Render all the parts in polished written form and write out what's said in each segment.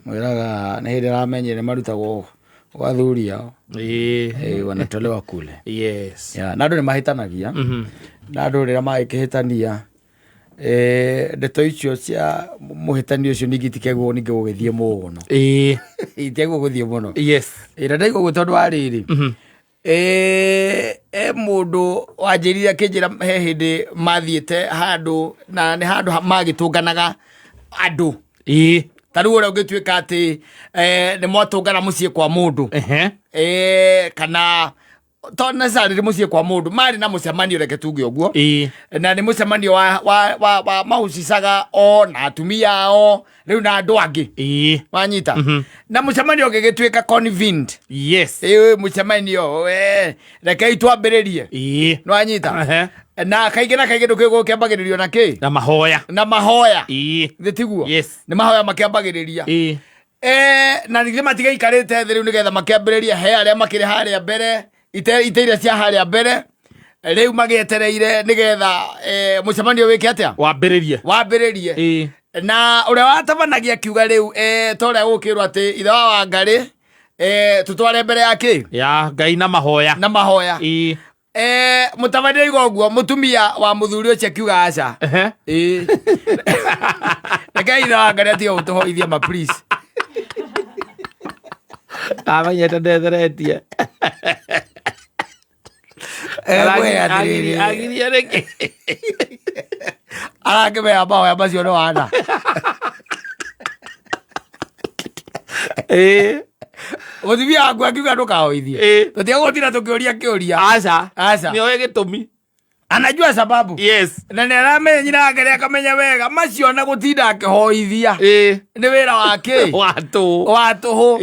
Mwiraga na hili ramenyere marutagwo kwa thuri yao wanatolewa kule. Yes. Ya nado ni mahitanagia. Nado rira magikihitania ndeto icio cia muhitanio cio nigitikegwo ninge gugithie muno. Itegwo guthie muno. Yes. Ira ndaigo gutondu ariri. Mundu wanjirire kinjira he hindi mathiete handu na ni handu magitunganaga andu. Taru ore ugituika ati ni mwatungana mucie kwa mundu. Kana tona sari mucie kwa mundu mari na mucemanio reke tuge uguo. Na ni mucemanio wa mahucicaga o na atumia o riu na andu angi. Wanyita. Na mucemanio gigituika convened. Yes. Mucemanio reke itwambiririe. No anyita. Na kaige ndukigo kiambagiririo na ki na mahoya thitiguo. Yes. Ni mahoya makiambagiriria na nigire matiga ikarite thiru nigetha makiambiriria he aria makire haria mbere ite cia haria mbere riu magietereire nigetha mucemanio wiki atia wambiririe na uria watabanagia kiuga riu toria gukirwa ati ithe wa Wangari tutware mbere yake ya Ngai na mahoya Mutabani igoguo mutumia wa Muthuri ucio kiuga aca. Ngai na Wangari atiga gutuhoithia ma please. Amanyete ndetheretie. Agiria reke. Arake aba ya macio no wana. Mutumia wangu akiuga ndukahoithie. Tutia gutira tukioria kioria. Aca. Ni oye gitumi. Anajua sababu. Yes. Na nĩaramenya nyina wake akamenya wega macio na gutinda akihoithia. Ni wira wake. Watuhu.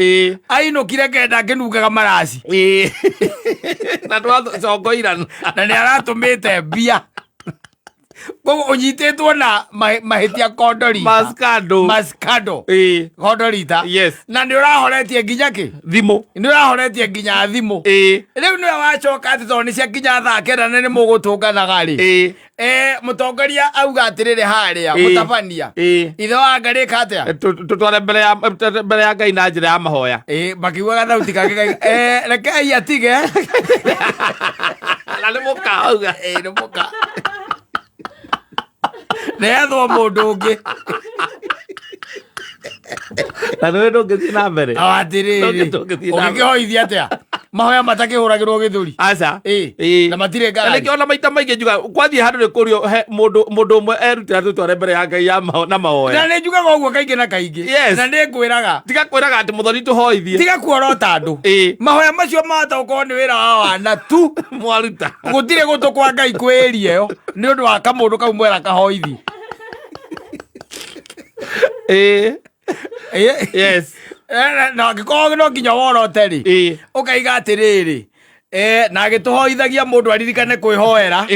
Ainukire kenda akinugaga marasi. Na twacokoirana. Na nĩaratumite mbia. Kogo unyitetwo na mahitia kondorita. Maskado. Kondorita. Yes. Na ni urahoretie nginya ki? Thimo. Ni urahoretie nginya thimo. Riu ni wacoka ati toni cia nginya thaa kenda na ni mugutunganaga ri. Mutongoria auga atiriri haria mutabania. Ithe wa Wangari katia. Tutware mbere ya Ngai na njira ya mahoya. Makiuga thauti kake rekei atige. Na ni mukauga. Ni muka. Nethwo mundu ungi na nwe ndungithii na mbere atiriri ugikihoithia atia mahoya matakihuragirwo githuri aca na matire ngara niki ona maita maingi njuga kwathie handu ni kurio mundu umwe erutira tutware mbere ya Ngai na mahoya na ni njugaga uguo kaingi na kaingi na ni ngwiraga tiga kwiraga ati Muthuri tuhoithie tiga kuorota andu mahoya macio mahota gukorwo ni wira wa wana tu mwaruta gutire gutu kwa Ngai kwiria yo ni undu wa kamundu kau mwera kahoithi. Yes. Na giko no nginya worote ri ukaiga atiriri na gituhoithagia mundu aririkane kwihoera.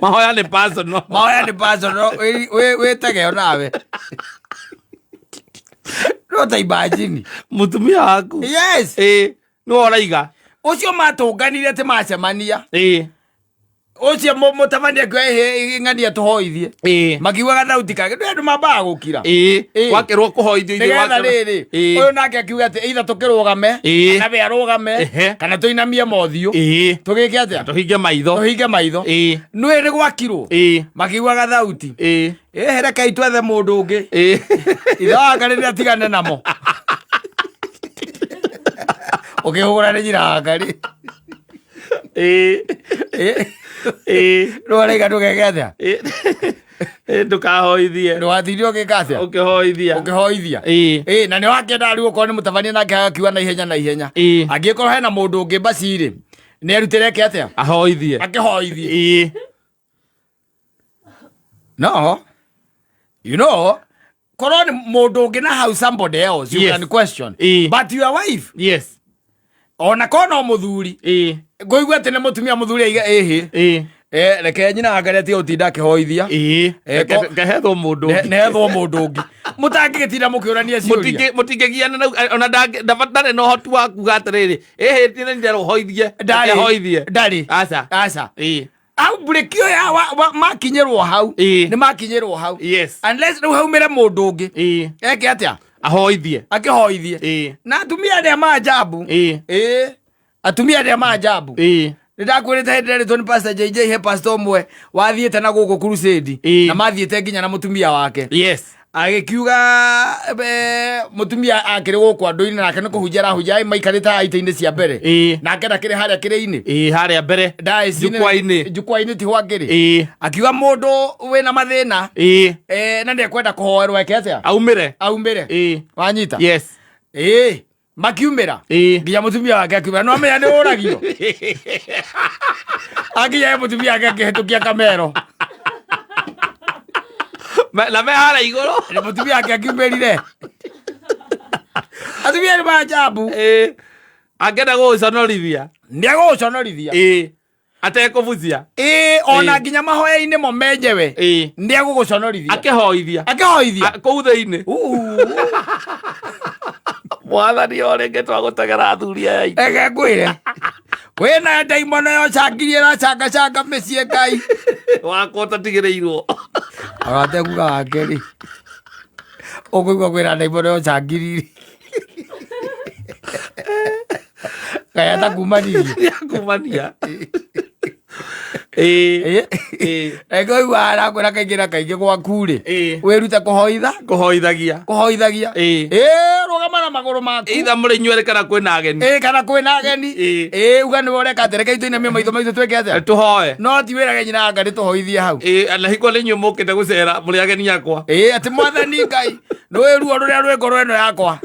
Mahoya ni personal wetege nawe no ta imagine mutumia waku. Yes. No oraiga ucio matunganire te macemania ucio mutabania kwe ngania tuhoithie makiugaga thauti kage ndu mambaga gukira wakirwo kuhoithio ithe uyu nake akiuga ati either tukirugame kana be arugame kana tuinamie mothiu tugike atia tuhinge maitho nwe ri gwakirwo makiugaga thauti hereka itwethe mundu ungi ithe wa Wangari ni atigane namo ukihura ni nyina Wangari Rorega ndugeke atia ndukahoithie ndwathirio gikatia ukihoithia na ni wakenda riu ukorwo ni mutabania nake akiuga na ihenya angikorwo hena mundu ungi baciri ni erutire ke atia akihoithie no you know korwo ni mundu ungi na how somebody else you can question but your wife ona kono Muthuri ngoigwa ati ni mutumia Muthuri aiga reke nyina Wangari ati utinda akihoithia ngehethwo mundu ungi mutangigitinda mukiurania ciuria mutingigiana ona ndari no hotu wa kuga atiriri tine nderohoithie ndari aca au brekio ya makinyerwo hau ni makinyerwo hau unless rĩu haumĩre mũndũ ũngĩ eke atĩa akĩhoithie na atumia arĩa maajabu atumia arĩa maajabu nĩndakwĩrĩte hĩndĩ ĩrĩa nĩ pastor JJ he pastor ũmwe wathiĩte na gũkũ crusade na mathiĩte nginya na mũtumia wake agĩkiuga mũtumia akĩrĩ gũkũ andũ-inĩ nake nĩ kũhunjia arahunjia maikarĩte itĩ-inĩ cia mbere nake ndakĩrĩ harĩa kĩrĩ-inĩ harĩa mbere njukwa-inĩ tiho akĩrĩ akiuga mũndũ wĩna mathĩna na nĩekwenda kũhoerwo eke atĩa aumĩre wanyita makiumĩra nginya mũtumia wake akiumĩra no amenya nĩ ũragio akinya mũtumia wake akĩhĩtũkia kamero na me hara igũrũ nĩ mũtumia wake akiumĩrire atumia nĩ maajabu angenda gũgũconorithia nĩegũgũconorithia atekũbucia ona nginya mahoya-inĩ mo menjewe nĩegũgũconorithia akĩhoithia kũu thĩinĩ mwathani o rĩngĩ twagũtegera athuri aya aitũ eke ngwĩre wĩna ndaimono yocangirie racangacanga mĩciĩ Ngai wakwa ũtatigĩrĩirwo aratekuga wake rĩ ũkũigua kwĩna ndaimono yocangiririe Kaya atakumania ego iwara kwera kaingĩra kaingĩ gwaku rĩ wĩrute kũhoithagia rũgama na magũrũ maku either mũrĩ inyuerĩ kana kwĩna ageni uga nĩwe ũreka atĩ reke itũinamie maitho maitũ twĩke atĩa tũhoe no ti wĩrage nyina anga nĩtũhoithie hau na hiko nĩ inyuĩ mũkĩte gũcera mũrĩ ageni akwa atĩ mwathani Ngai nĩwĩ ruo rũrĩa rwĩ ngoro ĩno yakwa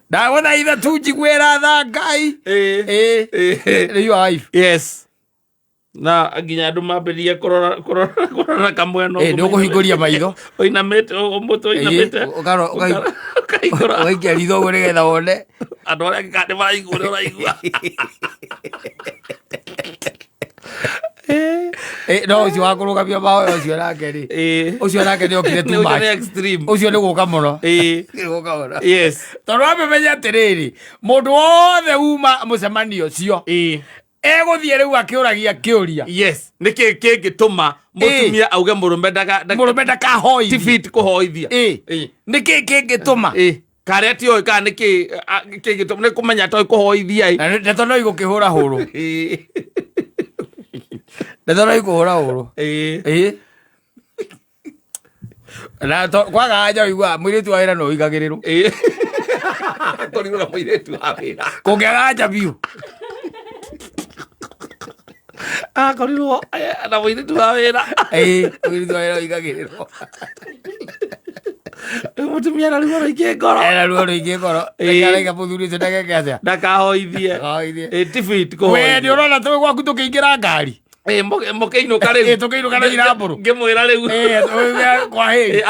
ndagũthaitha tu njiguĩra tha Ngai your wife yes na nginya andũ mambĩrĩrie kũrora kamwena nĩũkũhingũria maitho ũinamĩte mũtũ ũinamĩte ũgaikia ritho ũguo nĩgetha wone andũ arĩa ngĩkandĩ maraigua ũrĩa ũraigua no ũcio wa kũrũgamia mahoya ũcio nake rĩ ũcio nake nĩokire too much ũcio nĩ gũka mũno tondũ wamemenya atĩrĩrĩ mũndũ wothe uma mũcemanio ũcio egũthiĩ rĩu akĩũragia kĩũria nĩkĩ kĩngĩtũma mũtumia auge mũrũme ndakahoithie kũhoithia nĩkĩ kĩngĩtũma karĩa ti oĩ kana nĩkĩ kĩngĩtũma nĩ kũmenya toĩ kũhoithia ndeto no igũkĩhũra hũrũ ndeto no ikũhũra hũrũ na kwaga anja ũigua mũirĩtu wa wĩra no ũigagĩrĩrwo kũrigũra mũirĩtu wa wĩra kũngĩaga anja biũ korirwo na mũirĩtu wa wĩra mũirĩtu wa wĩra ũigagĩrĩrwo mũtumia na ruo rũingĩ ngoro rekareka mũthuri ũcio ndageke atĩa ndakahoithie we nĩ ũrona tũĩ gwaku tũkĩingĩra ngari mũkĩinũka rĩu tũkĩinũka na irambũrũ ngĩmwĩra rĩu kwahĩ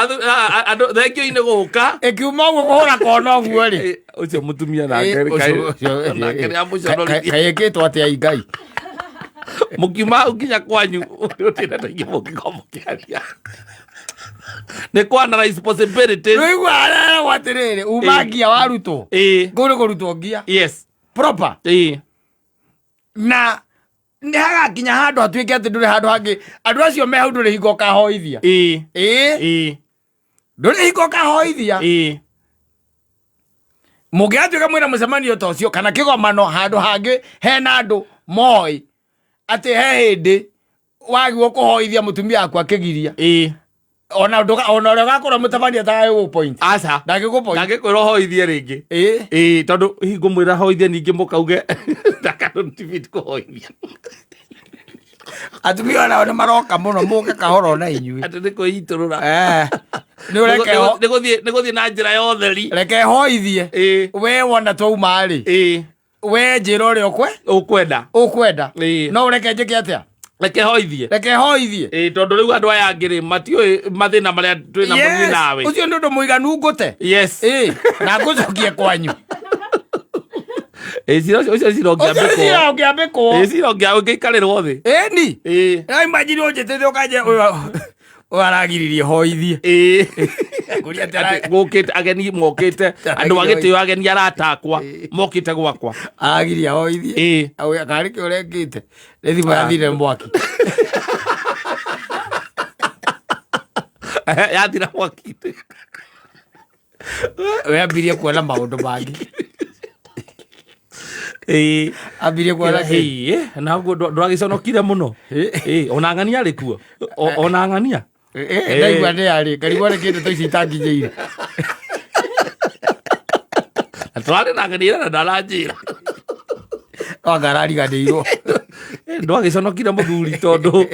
andũ thengio-inĩ gũka ĩkiuma ũguo kũhũra kona ũguo rĩ ũcio mũtumia nake kayĩkĩtwo atĩa i Ngai mũkiuma nginya kwanyu ũtĩna taingĩ mũngĩkorwo mũkĩaria nĩ kwana responsibility rĩu araragwo atĩrĩrĩ uma ngia warutwo kũrĩ kũrutwo ngia proper na nĩ hagakinya handũ hatuĩke atĩ ndũrĩ handũ hangĩ andũ acio me hau ndũrĩ hingo ũkahoithia ndũrĩ hingo ũkahoithia mũngĩatuĩka mwĩna mũcemanio ta ũcio kana kĩgomano handũ hangĩ hena andũ moĩ atĩ he hĩndĩ wagĩrĩirwo kũhoithia mũtumia waku akĩgiria ona ũrĩa ũgakorwo mũtabania atagagĩgũ point ndangĩkwĩra ũhoithie rĩngĩ tondũ ngũmwĩra hoithie ningĩ mũkauge ndakanũtiviti kũhoithia atumia onao nĩ maroka mũno mũke kahora na inyuĩ atĩ nĩ kwĩitũrũra nĩ gũthiĩ na njĩra ya ũtheri reke hoithie we wona twauma-rĩ we njĩra ũrĩa ũkwenda no ũreke njĩke atĩa reke hoithie tondũ rĩu andũ aya angĩ-rĩ matiũĩ mathĩna marĩa twĩna mũthiĩ nawe ũcio nĩ ũndũ mũiganu ngũte na ngũcokie kwanyu ũcio cirongĩambĩkwo ũngĩikarĩrwo thĩ ni imagine ũnjĩtĩte ũkanje Waragiririe hoithie. Kuria tara gukite ageni mokite andu agitio ageni aratakwa mokite gwakwa. Aragiria hoithie. Au akari ke urengite. Rethi bathire mwaki. Yathira mwaki. We ambirie kuona maundu mangi. Ambirie kuona na ndwagiconokire muno. Ona ng'ania ari kuo. Ona ng'ania. Ndaigua nĩ arĩ ngarigwo nĩ kĩndũ ta ici itanginyĩire. Twarĩ na ng'ania na ndaranjĩra. No ngarariganĩirwo. Ndwagiconokire muthuri tondu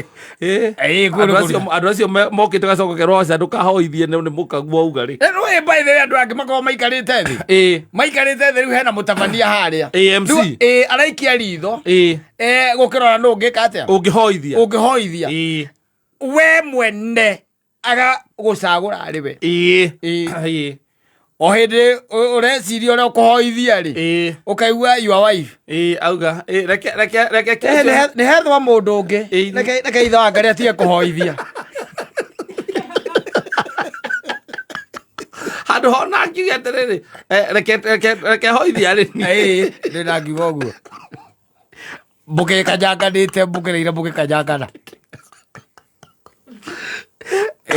andu acio mokite gacoko roca ndukahoithie nĩ mũkaguo uga rĩ. Rĩu by the way andũ angĩ makorwo maikarĩte thĩ. Maikarĩte thĩ rĩu hena mũtabania harĩa. AMC. Araikia ritho. Gũkĩrora nũ ũngĩka atĩa. Ũngĩhoithia. We mwene aga gũcagũra arĩ we. O hĩndĩ ũreciria ũrĩa ũkũhoithia rĩ. Ũkaigua your wife. Auga reke nĩ hethwa mũndũ ũngĩ. Reke ithe wa Ngai atige kũhoithia. Handũ hona ngiuga atĩrĩrĩ reke hoithia rĩ. Ndĩ na ngiuga ũguo. Mbũkĩ kanjanganĩte mbũkĩrĩire mbũkĩ kanjangana.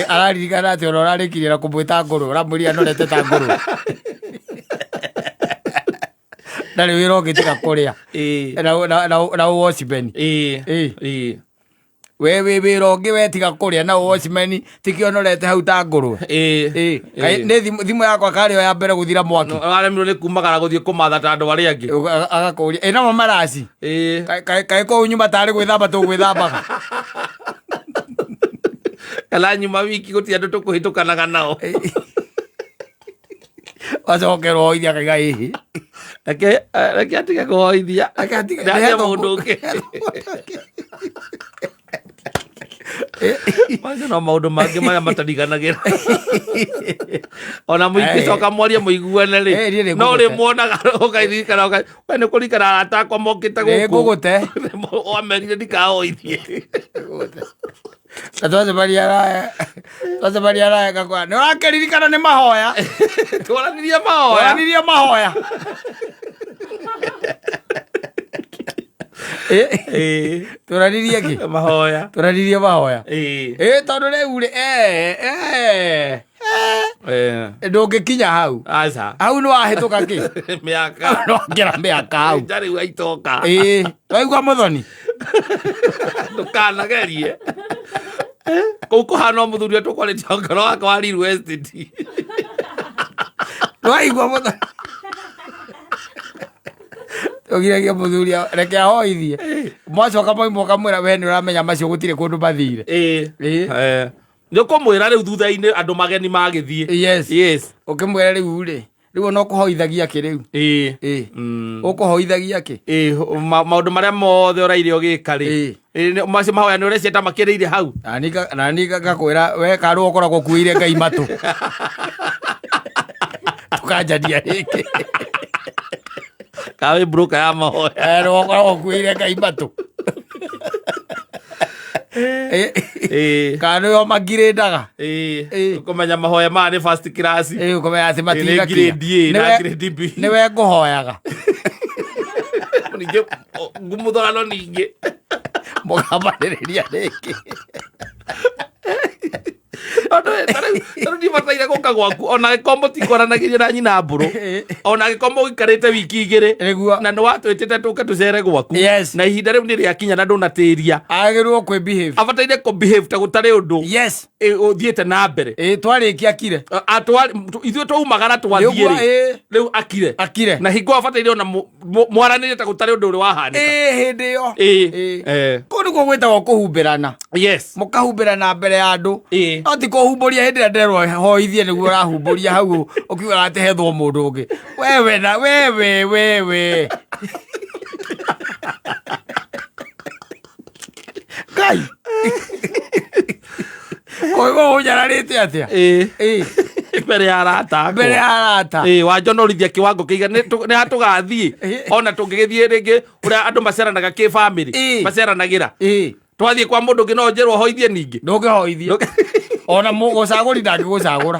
Araririkana atĩ ona ũrarĩkirie na kũmwĩta ngũrũ ũramwĩria anorete ta ngũrũ. Ndarĩ wĩra ũngĩ tiga kũrĩa na ũwocimeni. We wĩ wĩra ũngĩ we tiga kũrĩa na ũwocimeni tikĩ onorete hau ta ngũrũ. Nĩ thimũ yakwa karĩ ya mbere gũthira mwaki. Araremirwo nĩ kumagara gũthiĩ kũmatha ta andũ arĩa angĩ. Agakũria nama maraci. Kaĩ kũu nyuma tarĩ gwĩthamba tũgwĩthambaga. Kala nyuma wiki gũtirĩ andũ tũkũhĩtũkanaga nao. Wacokerwo hoithia akaiga ĩhĩ. Reke atige kũhoithia. Ndaria mũndũ ũngĩ. Macio no maũndũ mangĩ marĩa matariganagĩra. Ona mũingĩcoka mwarie mũiguane rĩ. No rĩmuonaga ũkaririkana we nĩ kũririkana arata akwa mokĩte gũkũ. Ngũgũte. Wamerire ndikahoithie. Na twacemania araya kakwa nĩ ũrakĩririkana nĩ mahoya. Twaranirie mahoya. Tũranirie kĩ? Mahoya. Tũranirie mahoya. Tondũ rĩu ndũngĩkinya hau. Aca. Hau nĩ wahĩtũka kĩ? Mĩaka. Nongera mĩaka hau. Njarĩ waitoka. Waigua mũthoni. Ndũkanagerie. Kũu kũhana mũthuri tũkwarĩtie ngoro wake wa Real Estate. Waigua mũthoni. Tũgiragia mũthuri reke ahoithie. Mwacoka moimwo kamwĩra we nĩ ũramenya macio gũtirĩ kũndũ mathire. Nĩ ũkũmwĩra rĩu thutha-inĩ andũ mageni magĩthiĩ. Yes. Ũkĩmwĩra rĩu rĩ. Rĩu ona ũkũhoithagia kĩ rĩu. Ũkũhoithagia kĩ. Maũndũ marĩa mothe ũraire ũgĩka rĩ. Macio mahoya nĩ ũreciata makĩrĩire hau. Nani ngakwĩra we karũ ũkoragwo kuĩire Ngai matũ. Tũkanjania rĩngĩ. Kawe broker ya mahoya. Ũkoragwo kuĩire Ngai matũ. Kana yo magirendaga. Ũkũmenya mahoya maya nĩ first class. Ũkũmenya atĩ matiga kĩ. Na grade B. Nĩwe ngũhoyaga. Ningĩ ngũmũthorano ningĩ. Mũkambarĩrĩria rĩngĩ. Tarĩu ndibataire gũka gwaku ona gĩkombo tikwaranagĩria na nyina mbũrũ. Ona gĩkombo gĩikarĩte wiki igĩrĩ. Na nĩ watwĩtĩte tũke tũcere gwaku. Na ihinda rĩu nĩ rĩakinya na ndũnatĩria. Agĩrĩirwo kwĩbehave. Abataire kũbehave ta gũtarĩ ũndũ. Ũthiĩte na mbere. Twarĩkia akire. Ithuĩ twaumagara twathiĩ rĩu akire. Na hingo abataire ona mwaranĩrie ta gũtarĩ ũndũ ũrĩ wahanĩka. Hĩndĩ ĩyo. Kũu nĩkuo gwĩtagwo kũhumbĩrana. Mũkahumbĩrana mbere ya andũ. No ti kũhumbũria hĩndĩ ĩrĩa nderwo hoithie nĩguo ũrahumbũria hau ũkiugaga atĩ hethwo mũndũ ũngĩ. Wewe. Ngai. Koiguo ũnjararĩte atĩa? Mbere ya arata. Wanjonorithia kĩwango kĩigana nĩ hatũgathiĩ. Ona tũngĩgĩthiĩ rĩngĩ ũrĩa andũ maceranaga kĩ-bamĩrĩ. Maceranagĩra. Twathiĩ kwa mũndũ ũngĩ no njerwo hoithie ningĩ. Ndũngĩhoithie. ona mũgũcagũri ndangĩgũcagũra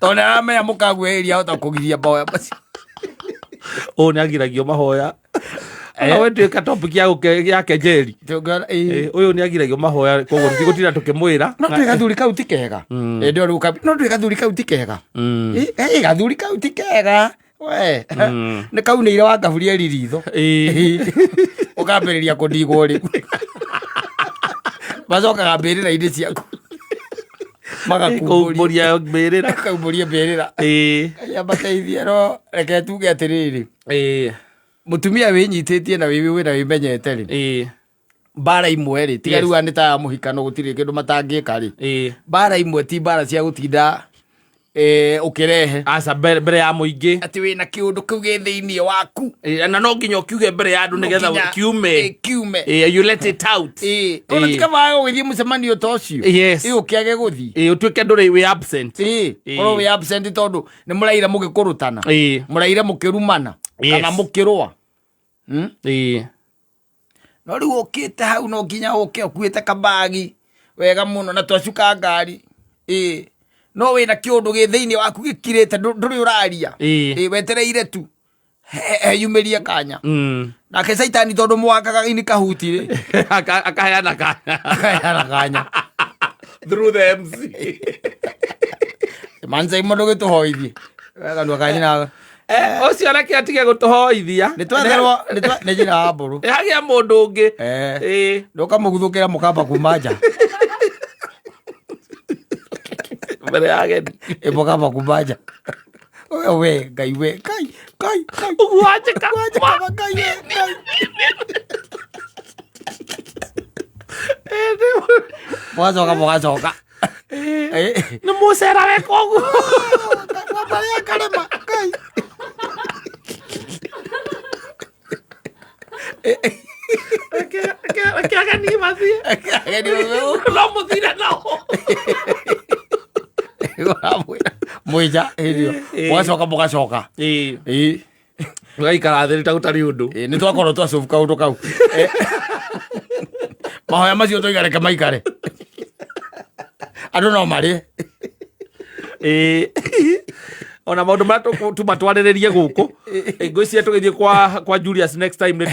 tondũ nĩaramenya mũkagwĩria hota kũgiria mahoya macio. Ũũ nĩagiragio mahoya. Ona we nduĩka topic yake Njeri. Ũyũ nĩagiragio mahoya koguo gũtira tũkĩmwĩra. No twĩ gathuri kau ti kega. No twĩ gathuri kau ti kega. Gathuri kau ti kega. We nĩ kau nĩ ira wa ngaburia ritho. Ũkambĩrĩria kũndigwo rĩu. Macokaga mbĩrĩra-inĩ ciaku. Magakumbũria mbĩrĩra. Kaumbũria mbĩrĩra. Amateithie no reke tuge atĩrĩrĩ. Mutumia wĩnyitĩtie na wĩmenyete rĩ. Mbara imwe rĩ tiga rĩu nĩ ta mũhikano gũtirĩ kĩndũ matangĩka rĩ. Mbara imwe ti mbara cia gũtinda ũkĩrehe aca mbere ya mũingĩ atĩ wĩna kĩũndũ kĩu gĩ thĩinĩ waku na no nginya ũkiuge mbere ya andũ nĩgetha kiume you let it out. Ona tikavaga gũgĩthiĩ mũcemanio ta ũcio ũkĩage gũthiĩ ũtuĩke ndũrĩ wĩ absent. Korwo wĩ absent tondũ nĩ mũraira mũgĩkũrũtana mũraira mũkĩrumana kana mũkĩrũa. No rĩu ũkĩte hau no nginya ũke ũkuĩte kabagi wega mũno na twacuka ngari. No wĩna kĩũndũ gĩ thĩinĩ waku gĩkirĩte ndũrĩ ũraria wetereire tu heyumĩrie kanya. Nake caitani tondũ mwakaga ini kahuti rĩ akaheana kanya through the MC. Manze mũndũ gĩtũhoithie wega ndu akanyina ũcio reke atige gũtũhoithia nĩtwetherwo nĩ njĩra ya mbũrũ hagĩa mũndũ ũngĩ ndũkamũguthũkĩra mũkamba kuma nja mbere ya ageni mũkamba kuma nja. We ngai we kai ũguanjĩka ngai mũgacoka nĩ mũcera weka ũguo marĩa karema ngai ageni mathiĩ no mũthire nao mwĩja hĩndĩ ĩyo mũgacoka ũgaikara thĩ ta gũtarĩ ũndũ. Nĩ twakorwo twacobu kaũndũ kau mahoya macio tũigareke maikare andũ no marĩe. Ona maũndũ marĩa tumatwarĩrĩrie gũkũ ngwĩciria tũgĩthiĩ kwa Julius next time nĩ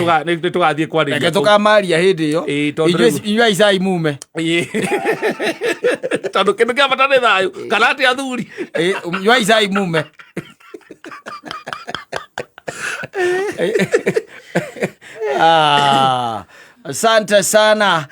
tũgathiĩ kwarĩria reke tũkamaria hĩndĩ ĩyo inyuĩ icai mume tondũ kĩndũ kĩa bata nĩ thayũ kana atĩ athuri inyuĩ icai mume. Asante sana.